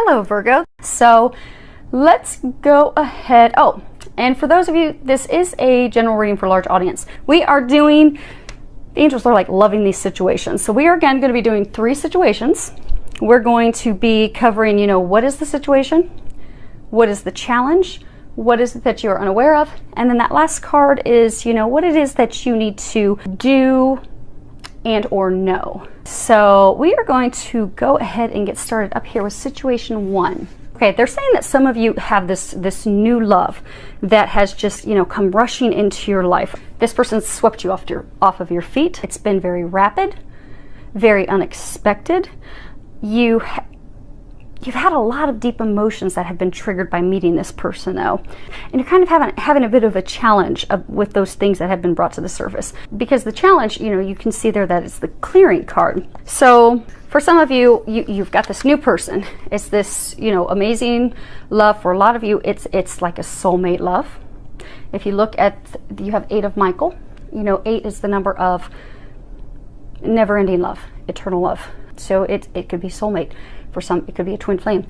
Hello, Virgo. So let's go ahead. Oh, and for those of you, this is a general reading for a large audience. We are doing, the angels are like loving these situations. So we are again going to be doing 3 situations. We're going to be covering, what is the situation? What is the challenge? What is it that you're unaware of? And then that last card is, what it is that you need to do and or know. So we are going to go ahead and get started up here with situation 1. Okay, they're saying that some of you have this new love that has just, come rushing into your life. This person's swept you off of your feet. It's been very rapid, very unexpected. You've had a lot of deep emotions that have been triggered by meeting this person, though. And you're kind of having a bit of a challenge with those things that have been brought to the surface. Because the challenge, you can see there that it's the clearing card. So for some of you, you've got this new person. It's this, amazing love. For a lot of you, it's like a soulmate love. If you look at, you have 8 of Michael. 8 is the number of never-ending love, eternal love. So it could be soulmate. For some, it could be a twin flame,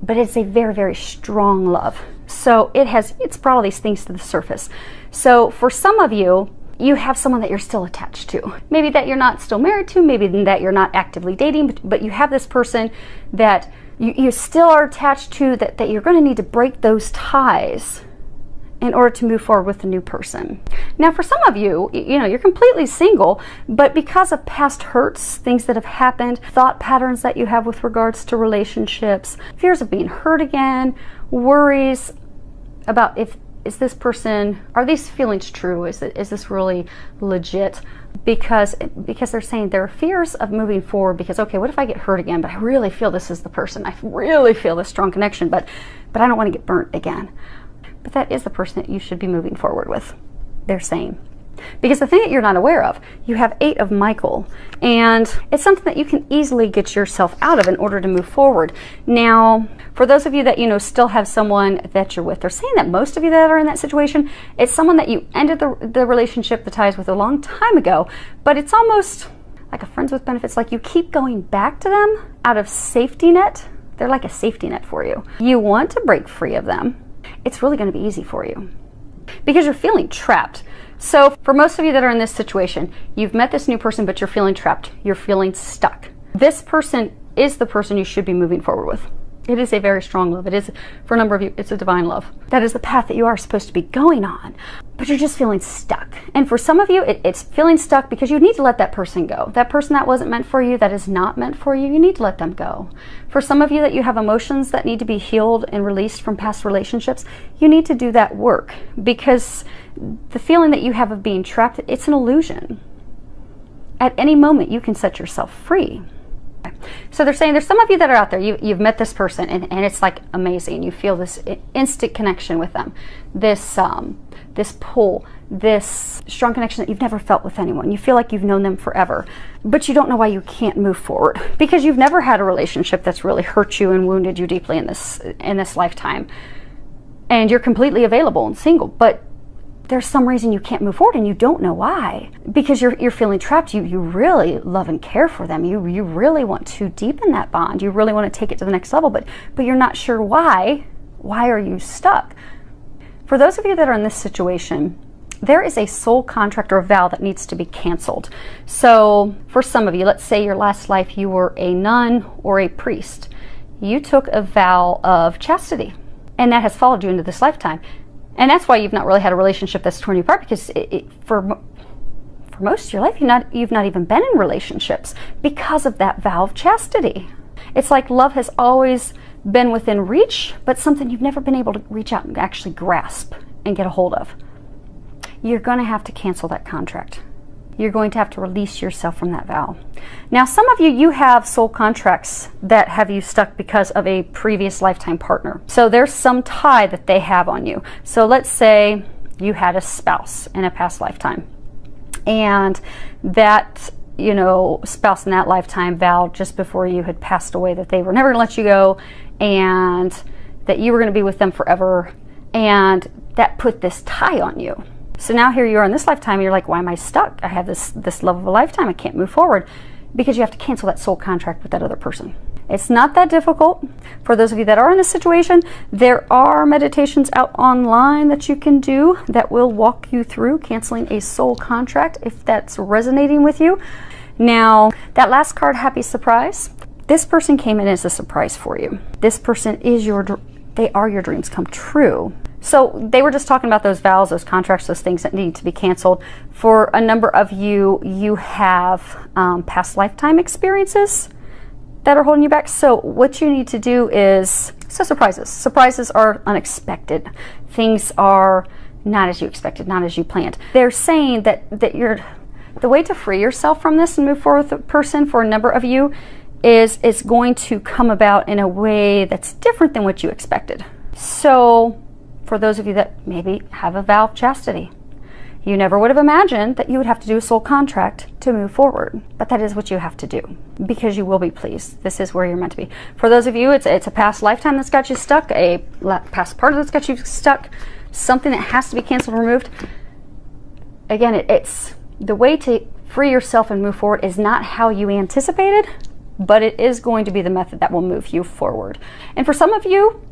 but it's a very, very strong love. So it's brought all these things to the surface. So for some of you, you have someone that you're still attached to. Maybe that you're not still married to, maybe that you're not actively dating, but you have this person that you still are attached to, that you're going to need to break those ties in order to move forward with a new person. Now for some of you, you're completely single, but because of past hurts, things that have happened, thought patterns that you have with regards to relationships, fears of being hurt again, worries about is this person, are these feelings true? Is this really legit? Because they're saying there are fears of moving forward because, okay, what if I get hurt again, but I really feel this is the person. I really feel this strong connection, but I don't want to get burnt again. But that is the person that you should be moving forward with, they're saying. Because the thing that you're not aware of, you have 8 of Michael, and it's something that you can easily get yourself out of in order to move forward. Now, for those of you that, still have someone that you're with, they're saying that most of you that are in that situation, it's someone that you ended the relationship, the ties with a long time ago, but it's almost like a friends with benefits, like you keep going back to them out of safety net. They're like a safety net for you. You want to break free of them. It's really going to be easy for you because you're feeling trapped. So for most of you that are in this situation, you've met this new person, but you're feeling trapped. You're feeling stuck. This person is the person you should be moving forward with. It is a very strong love. It is, for a number of you, it's a divine love. That is the path that you are supposed to be going on, but you're just feeling stuck. And for some of you, it's feeling stuck because you need to let that person go. That person that wasn't meant for you, that is not meant for you, you need to let them go. For some of you that you have emotions that need to be healed and released from past relationships, you need to do that work because the feeling that you have of being trapped, it's an illusion. At any moment, you can set yourself free. So they're saying there's some of you that are out there, you've met this person and it's like amazing. You feel this instant connection with them, this pull, this strong connection that you've never felt with anyone. You feel like you've known them forever, but you don't know why you can't move forward because you've never had a relationship that's really hurt you and wounded you deeply in this lifetime. And you're completely available and single, but there's some reason you can't move forward and you don't know why. Because you're feeling trapped. You really love and care for them. You really want to deepen that bond. You really want to take it to the next level, but you're not sure why. Why are you stuck? For those of you that are in this situation, there is a soul contract or a vow that needs to be canceled. So for some of you, let's say your last life you were a nun or a priest. You took a vow of chastity and that has followed you into this lifetime. And that's why you've not really had a relationship that's torn you apart, because for most of your life, you've not even been in relationships because of that vow of chastity. It's like love has always been within reach, but something you've never been able to reach out and actually grasp and get a hold of. You're going to have to cancel that contract. You're going to have to release yourself from that vow. Now, some of you have soul contracts that have you stuck because of a previous lifetime partner. So there's some tie that they have on you. So let's say you had a spouse in a past lifetime, and that spouse in that lifetime vowed just before you had passed away that they were never going to let you go and that you were going to be with them forever, and that put this tie on you. So now here you are in this lifetime, and you're like, why am I stuck? I have this love of a lifetime. I can't move forward, because you have to cancel that soul contract with that other person. It's not that difficult. For those of you that are in this situation, there are meditations out online that you can do that will walk you through canceling a soul contract if that's resonating with you. Now, that last card, Happy Surprise, this person came in as a surprise for you. This person is they are your dreams come true. So they were just talking about those vows, those contracts, those things that need to be canceled. For a number of you, you have past lifetime experiences that are holding you back. So what you need to do is, surprises. Surprises are unexpected. Things are not as you expected, not as you planned. They're saying that the way to free yourself from this and move forward with a person, for a number of you, is it's going to come about in a way that's different than what you expected. So for those of you that maybe have a vow of chastity, you never would have imagined that you would have to do a soul contract to move forward, but that is what you have to do because you will be pleased. This is where you're meant to be. For those of you, it's a past lifetime that's got you stuck, a past part that's got you stuck, something that has to be canceled or removed. Again, it's the way to free yourself and move forward is not how you anticipated, but it is going to be the method that will move you forward. And for some of you,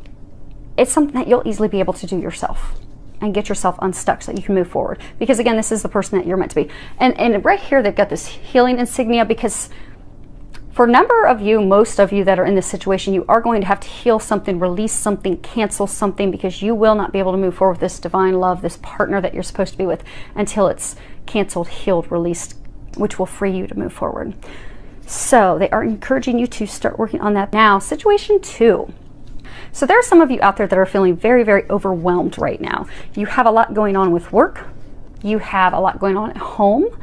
it's something that you'll easily be able to do yourself and get yourself unstuck so that you can move forward. Because again, this is the person that you're meant to be. And right here, they've got this healing insignia, because for a number of you, most of you that are in this situation, you are going to have to heal something, release something, cancel something, because you will not be able to move forward with this divine love, this partner that you're supposed to be with, until it's canceled, healed, released, which will free you to move forward. So they are encouraging you to start working on that now. Situation 2. So there are some of you out there that are feeling very, very overwhelmed right now. You have a lot going on with work. You have a lot going on at home.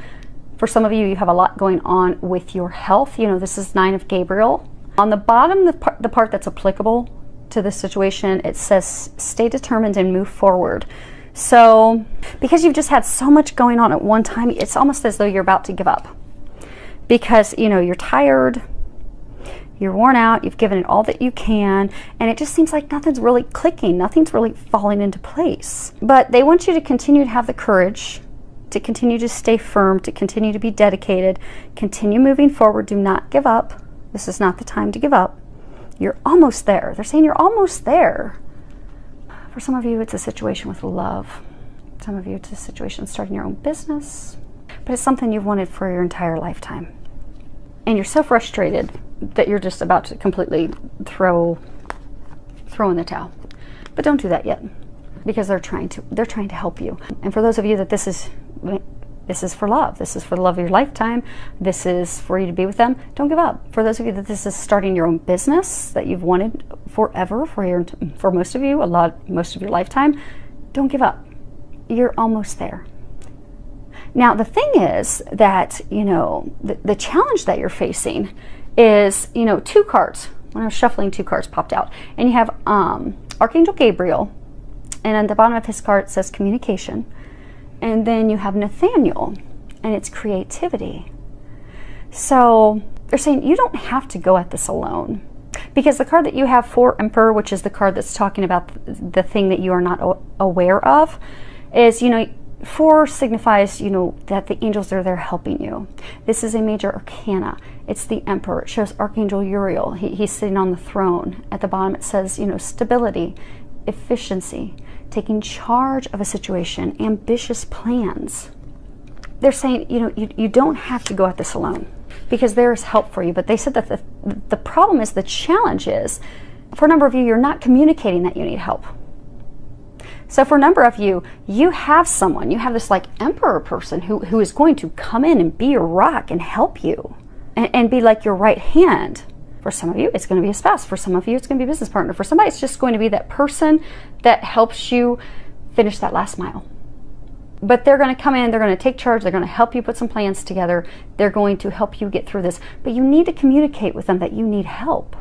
For some of you, you have a lot going on with your health. You know, this is 9 of Gabriel. On the bottom, the part that's applicable to this situation, it says, stay determined and move forward. So because you've just had so much going on at one time, it's almost as though you're about to give up. Because, you know, you're tired, you're worn out, you've given it all that you can, and it just seems like nothing's really clicking, nothing's really falling into place. But they want you to continue to have the courage, to continue to stay firm, to continue to be dedicated, continue moving forward, do not give up. This is not the time to give up. You're almost there. They're saying you're almost there. For some of you, it's a situation with love. Some of you, it's a situation starting your own business, but it's something you've wanted for your entire lifetime. And you're so frustrated that you're just about to completely throw in the towel. But don't do that yet, because they're trying to help you. And for those of you that this is for love, this is for the love of your lifetime, this is for you to be with them, don't give up. For those of you that this is starting your own business that you've wanted forever, for most of you, most of your lifetime, don't give up. You're almost there. Now, the thing is that, you know, the challenge that you're facing is, you know, 2 cards. When I was shuffling, 2 cards popped out. And you have Archangel Gabriel, and at the bottom of his card it says communication. And then you have Nathaniel, and it's creativity. So they're saying you don't have to go at this alone. Because the card that you have for Emperor, which is the card that's talking about the thing that you are not aware of, is, you know, 4 signifies, you know, that the angels are there helping you. This is a major arcana. It's the Emperor. It shows Archangel Uriel. He's sitting on the throne. At the bottom it says, you know, stability, efficiency, taking charge of a situation, ambitious plans. They're saying, you know, you don't have to go at this alone, because there is help for you. But they said that the problem is, the challenge is, for a number of you, you're not communicating that you need help. So for a number of you, you have someone, you have this like Emperor person who is going to come in and be your rock and help you and be like your right hand. For some of you, it's going to be a spouse. For some of you, it's going to be a business partner. For somebody, it's just going to be that person that helps you finish that last mile. But they're going to come in, they're going to take charge, they're going to help you put some plans together, they're going to help you get through this. But you need to communicate with them that you need help.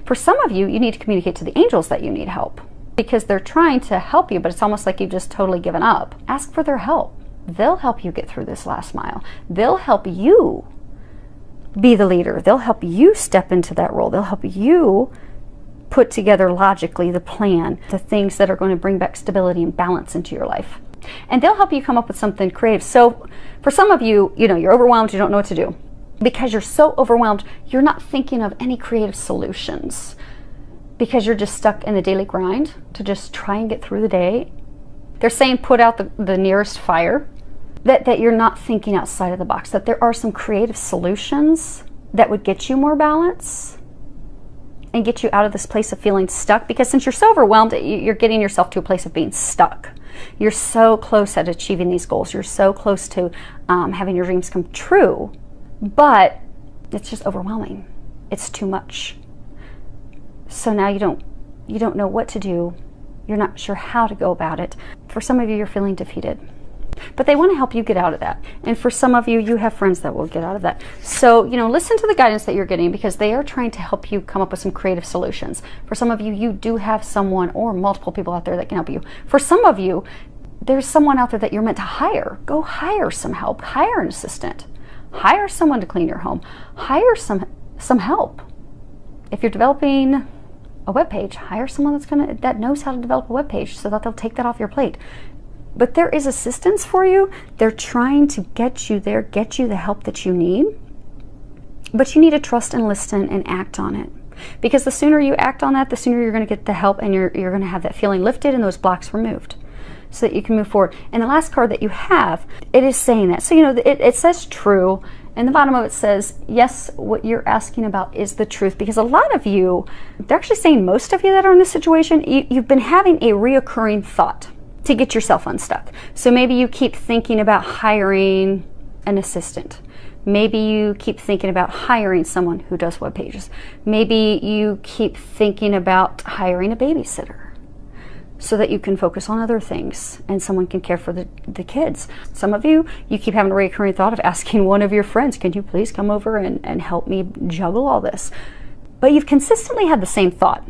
For some of you, you need to communicate to the angels that you need help, because they're trying to help you, but it's almost like you've just totally given up. Ask for their help. They'll help you get through this last mile. They'll help you be the leader. They'll help you step into that role. They'll help you put together logically the plan, the things that are going to bring back stability and balance into your life. And they'll help you come up with something creative. So for some of you, you know, you're overwhelmed, you don't know what to do. because you're so overwhelmed, you're not thinking of any creative solutions, because you're just stuck in the daily grind to just try and get through the day. They're saying put out the nearest fire, that you're not thinking outside of the box, that there are some creative solutions that would get you more balance and get you out of this place of feeling stuck. Because since you're so overwhelmed, you're getting yourself to a place of being stuck. You're so close at achieving these goals. You're so close to having your dreams come true, but it's just overwhelming. It's too much. So now you don't know what to do. You're not sure how to go about it. For some of you, you're feeling defeated. But they want to help you get out of that. And for some of you, you have friends that will get out of that. So, listen to the guidance that you're getting, because they are trying to help you come up with some creative solutions. For some of you, you do have someone or multiple people out there that can help you. For some of you, there's someone out there that you're meant to hire. Go hire some help. Hire an assistant. Hire someone to clean your home. Hire some help. If you're developing a web page, hire someone that knows how to develop a web page, so that they'll take that off your plate. But there is assistance for you. They're trying to get you there, get you the help that you need. But you need to trust and listen and act on it. Because the sooner you act on that, the sooner you're going to get the help, and you're going to have that feeling lifted and those blocks removed, so that you can move forward. And the last card that you have, it is saying that. So, it says true. And the bottom of it says, yes, what you're asking about is the truth. Because a lot of you, they're actually saying most of you that are in this situation, you've been having a reoccurring thought to get yourself unstuck. So maybe you keep thinking about hiring an assistant. Maybe you keep thinking about hiring someone who does web pages. Maybe you keep thinking about hiring a babysitter, so that you can focus on other things and someone can care for the kids. Some of you keep having a recurring thought of asking one of your friends, can you please come over and help me juggle all this? But you've consistently had the same thought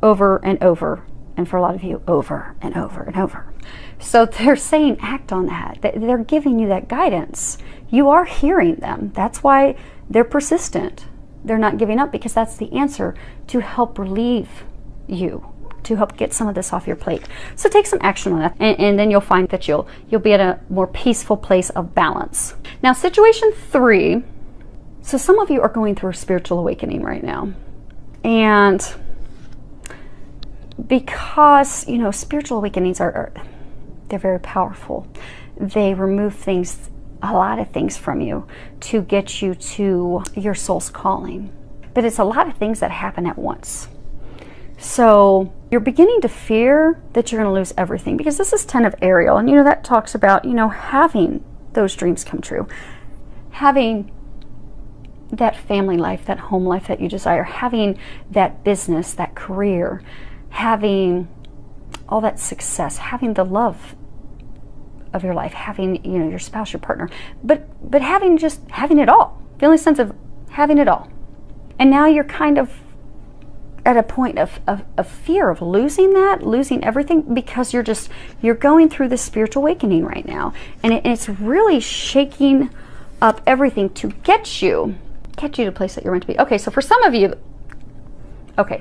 over and over, and for a lot of you, over and over and over. So they're saying act on that. They're giving you that guidance. You are hearing them. That's why they're persistent. They're not giving up, because that's the answer to help relieve you, to help get some of this off your plate. So take some action on that, and then you'll find that you'll be at a more peaceful place of balance. Now, situation 3. So some of you are going through a spiritual awakening right now. And because, spiritual awakenings they're very powerful. They remove things, a lot of things from you, to get you to your soul's calling. But it's a lot of things that happen at once. So you're beginning to fear that you're going to lose everything, because this is 10 of Ariel, and that talks about, having those dreams come true, having that family life, that home life that you desire, having that business, that career, having all that success, having the love of your life, having, your spouse, your partner, but having it all, feeling a sense of having it all. And now you're kind of at a point of fear of losing everything, because you're going through this spiritual awakening right now, and it's really shaking up everything to get you to the place that you're meant to be. Okay, so for some of you,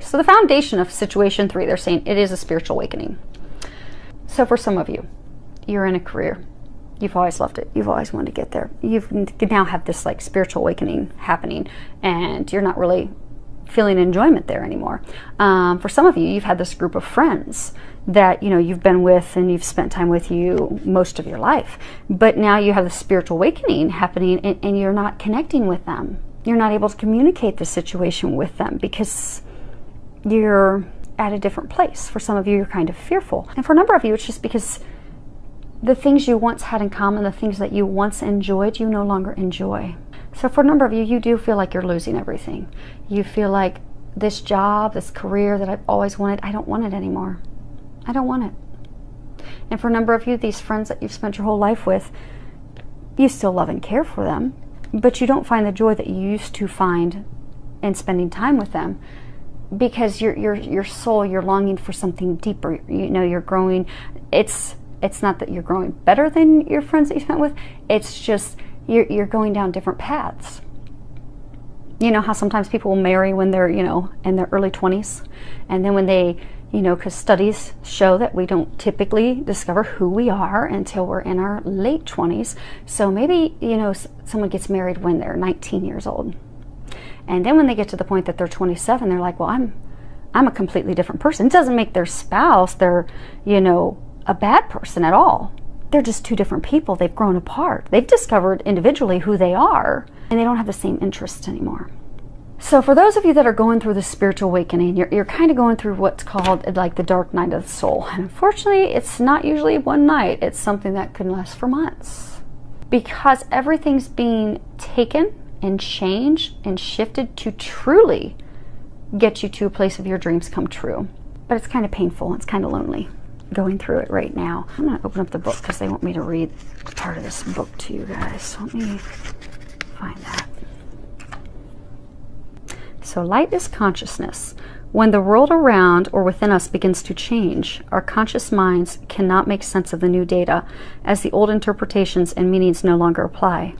so the foundation of situation 3, they're saying it is a spiritual awakening. So for some of you, you're in a career. You've always loved it. You've always wanted to get there. You now have this spiritual awakening happening, and you're not really feeling enjoyment there anymore. For some of you, you've had this group of friends that you've been with and you've spent time with you most of your life, but now you have the spiritual awakening happening, and you're not connecting with them. You're not able to communicate the situation with them, because you're at a different place. For some of you, you're kind of fearful, and for a number of you, it's just because the things you once had in common, the things that you once enjoyed, you no longer enjoy. So for a number of you, you do feel like you're losing everything. You feel like this job, this career that I've always wanted, I don't want it anymore. I don't want it. And for a number of you, these friends that you've spent your whole life with, you still love and care for them, but you don't find the joy that you used to find in spending time with them, because your soul, you're longing for something deeper. You're growing. It's not that you're growing better than your friends that you spent with. It's just you're going down different paths. You know how sometimes people will marry when they're in their early 20s, and then when they You know, because studies show that we don't typically discover who we are until we're in our late 20s. So maybe, you know, someone gets married when they're 19 years old. And then when they get to the point that they're 27, they're like, well, I'm a completely different person. It doesn't make their spouse, they're, you know, a bad person at all. They're just two different people. They've grown apart. They've discovered individually who they are, and they don't have the same interests anymore. So for those of you that are going through the spiritual awakening, you're kind of going through what's called like the dark night of the soul. And unfortunately, it's not usually one night. It's something that can last for months. Because everything's being taken and changed and shifted to truly get you to a place of your dreams come true. But it's kind of painful. It's kind of lonely going through it right now. I'm going to open up the book because they want me to read part of this book to you guys. So let me find that. So light is consciousness. When the world around or within us begins to change, our conscious minds cannot make sense of the new data, as the old interpretations and meanings no longer apply.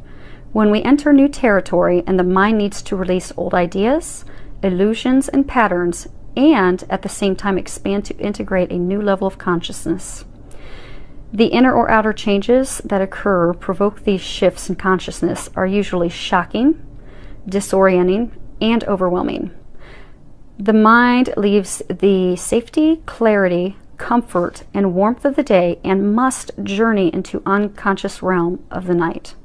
When we enter new territory and the mind needs to release old ideas, illusions, and patterns, and at the same time expand to integrate a new level of consciousness. The inner or outer changes that occur provoke these shifts in consciousness are usually shocking, disorienting, and overwhelming. The mind leaves the safety, clarity, comfort, and warmth of the day and must journey into unconscious realm of the night.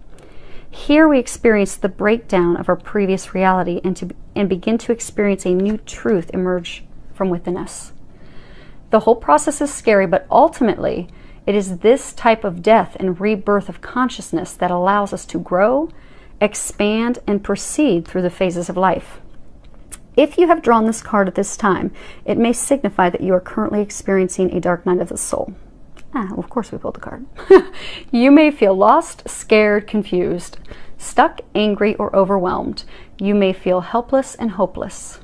Here we experience the breakdown of our previous reality and begin to experience a new truth emerge from within us. The whole process is scary, but ultimately it is this type of death and rebirth of consciousness that allows us to grow, expand, and proceed through the phases of life. If you have drawn this card at this time, it may signify that you are currently experiencing a dark night of the soul. Well, of course we pulled the card. You may feel lost, scared, confused, stuck, angry, or overwhelmed. You may feel helpless and hopeless,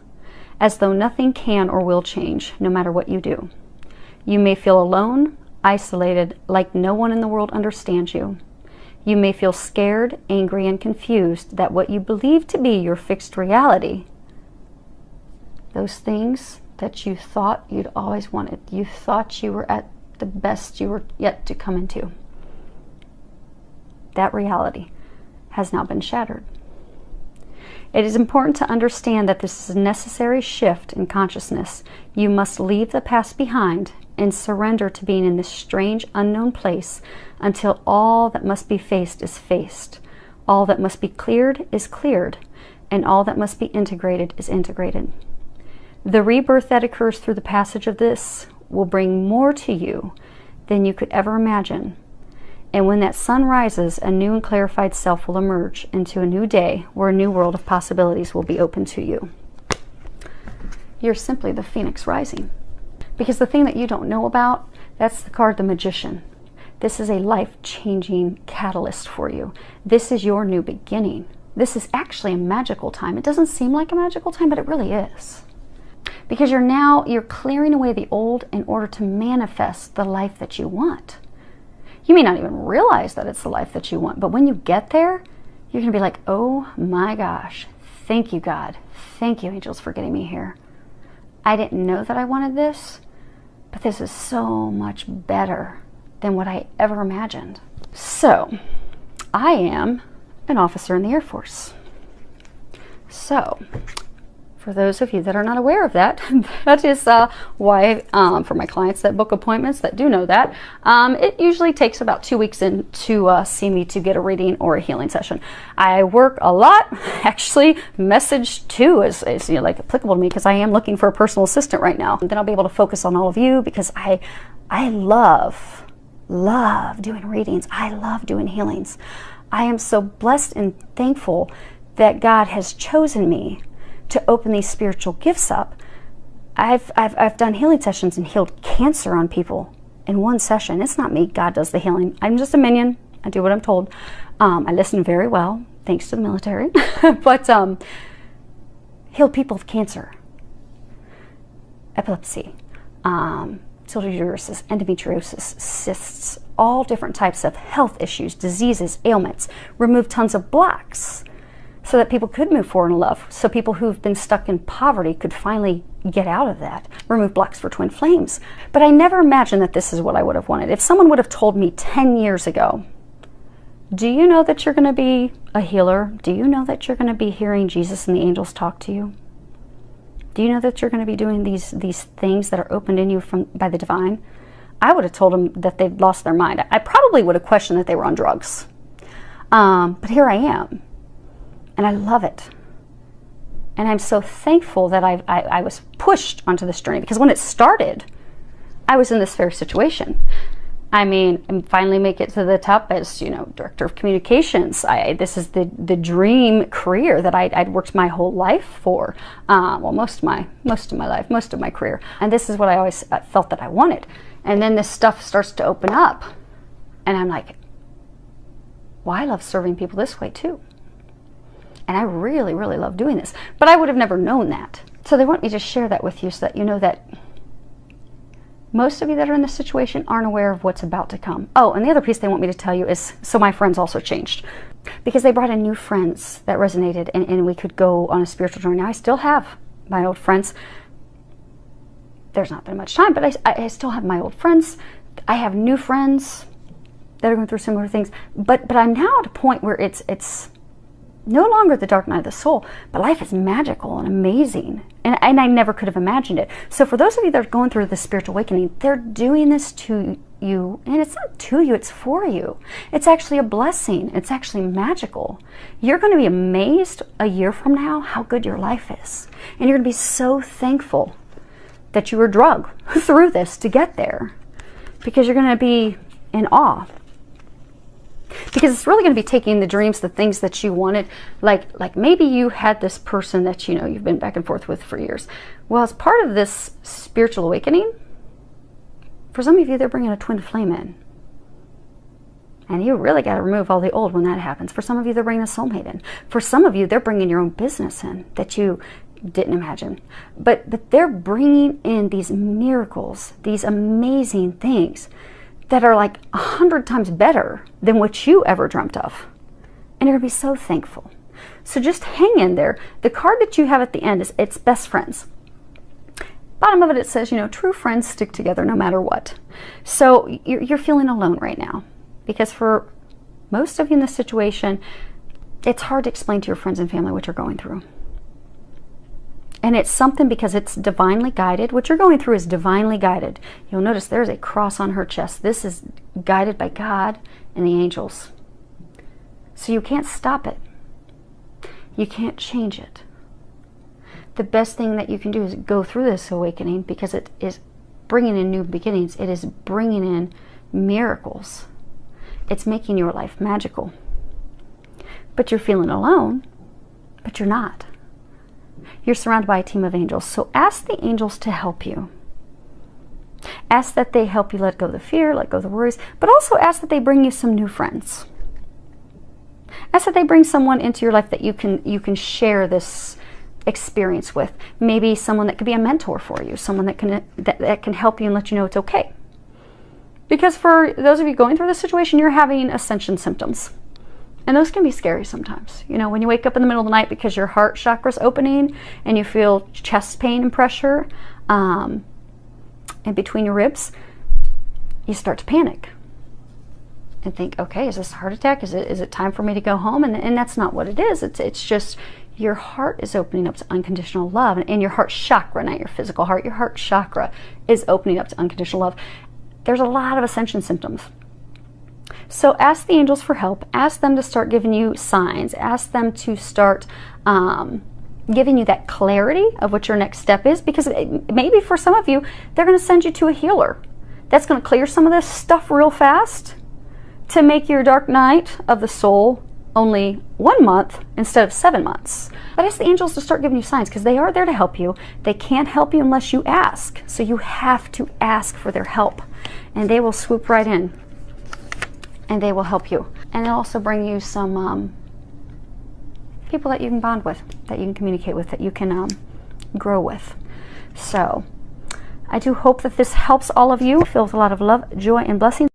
as though nothing can or will change, no matter what you do. You may feel alone, isolated, like no one in the world understands you. You may feel scared, angry, and confused that what you believe to be your fixed reality, those things that you thought you'd always wanted, you thought you were at the best you were yet to come into, that reality has now been shattered. It is important to understand that this is a necessary shift in consciousness. You must leave the past behind and surrender to being in this strange, unknown place until all that must be faced is faced, all that must be cleared is cleared, and all that must be integrated is integrated. The rebirth that occurs through the passage of this will bring more to you than you could ever imagine. And when that sun rises, a new and clarified self will emerge into a new day where a new world of possibilities will be open to you. You're simply the phoenix rising. Because the thing that you don't know about, that's the card, the Magician. This is a life-changing catalyst for you. This is your new beginning. This is actually a magical time. It doesn't seem like a magical time, but it really is. Because you're clearing away the old in order to manifest the life that you want. You may not even realize that it's the life that you want, but when you get there, you're going to be like, oh my gosh, thank you, God. Thank you, angels, for getting me here. I didn't know that I wanted this, but this is so much better than what I ever imagined. So, I am an officer in the Air Force. So, for those of you that are not aware of that, that is why, for my clients that book appointments that do know that, it usually takes about 2 weeks in to see me to get a reading or a healing session. I work a lot. Actually, message 2 is like applicable to me because I am looking for a personal assistant right now. And then I'll be able to focus on all of you because I love doing readings. I love doing healings. I am so blessed and thankful that God has chosen me to open these spiritual gifts up. I've done healing sessions and healed cancer on people in one session. It's not me. God does the healing. I'm just a minion. I do what I'm told. I listen very well, thanks to the military. But healed people of cancer, epilepsy, uteruses, endometriosis, cysts, all different types of health issues, diseases, ailments, remove tons of blocks, so that people could move forward in love, so people who've been stuck in poverty could finally get out of that. Remove blocks for twin flames. But I never imagined that this is what I would have wanted. If someone would have told me 10 years ago, do you know that you're going to be a healer? Do you know that you're going to be hearing Jesus and the angels talk to you? Do you know that you're going to be doing these things that are opened in you by the divine? I would have told them that they'd lost their mind. I probably would have questioned that they were on drugs. But here I am. And I love it. And I'm so thankful that I was pushed onto this journey, because when it started, I was in this very situation. I mean, and finally make it to the top as, director of communications. This is the dream career that I'd worked my whole life for. Well, most of my life, most of my career. And this is what I always felt that I wanted. And then this stuff starts to open up. And I'm like, well, I love serving people this way too. And I really, really love doing this. But I would have never known that. So they want me to share that with you so that you know that most of you that are in this situation aren't aware of what's about to come. Oh, and the other piece they want me to tell you is, so my friends also changed. Because they brought in new friends that resonated, and we could go on a spiritual journey. Now, I still have my old friends. There's not been much time, but I still have my old friends. I have new friends that are going through similar things. But I'm now at a point where it's no longer the dark night of the soul, but life is magical and amazing. And I never could have imagined it. So for those of you that are going through the spiritual awakening, they're doing this to you. And it's not to you, it's for you. It's actually a blessing. It's actually magical. You're going to be amazed a year from now how good your life is. And you're going to be so thankful that you were drugged through this to get there. Because you're going to be in awe. Because it's really going to be taking the dreams, the things that you wanted. Like maybe you had this person that you've been back and forth with for years. Well, as part of this spiritual awakening, for some of you, they're bringing a twin flame in. And you really got to remove all the old when that happens. For some of you, they're bringing a soulmate in. For some of you, they're bringing your own business in that you didn't imagine. But they're bringing in these miracles, these amazing things that are like 100 times better than what you ever dreamt of. And you're going to be so thankful. So just hang in there. The card that you have at the end is, it's best friends. Bottom of it, it says, true friends stick together no matter what. So you're feeling alone right now. Because for most of you in this situation, it's hard to explain to your friends and family what you're going through. And it's something because it's divinely guided. What you're going through is divinely guided. You'll notice there's a cross on her chest. This is guided by God and the angels. So you can't stop it. You can't change it. The best thing that you can do is go through this awakening, because it is bringing in new beginnings. It is bringing in miracles. It's making your life magical. But you're feeling alone, but you're not. You're surrounded by a team of angels. So ask the angels to help you. Ask that they help you let go of the fear, let go of the worries, but also ask that they bring you some new friends. Ask that they bring someone into your life that you can share this experience with. Maybe someone that could be a mentor for you, someone that can help you and let you know it's okay. Because for those of you going through this situation, you're having ascension symptoms. And those can be scary sometimes. When you wake up in the middle of the night because your heart chakra's opening and you feel chest pain and pressure in between your ribs, you start to panic and think, okay, is this a heart attack? Is it time for me to go home? And that's not what it is. It's just your heart is opening up to unconditional love. And your heart chakra, not your physical heart, your heart chakra is opening up to unconditional love. There's a lot of ascension symptoms. So ask the angels for help. Ask them to start giving you signs. Ask them to start giving you that clarity of what your next step is. Because maybe for some of you, they're going to send you to a healer. That's going to clear some of this stuff real fast to make your dark night of the soul only 1 month instead of 7 months. But ask the angels to start giving you signs, because they are there to help you. They can't help you unless you ask. So you have to ask for their help. And they will swoop right in. And they will help you. And they'll also bring you some people that you can bond with, that you can communicate with, that you can grow with. So I do hope that this helps all of you. Filled with a lot of love, joy, and blessings.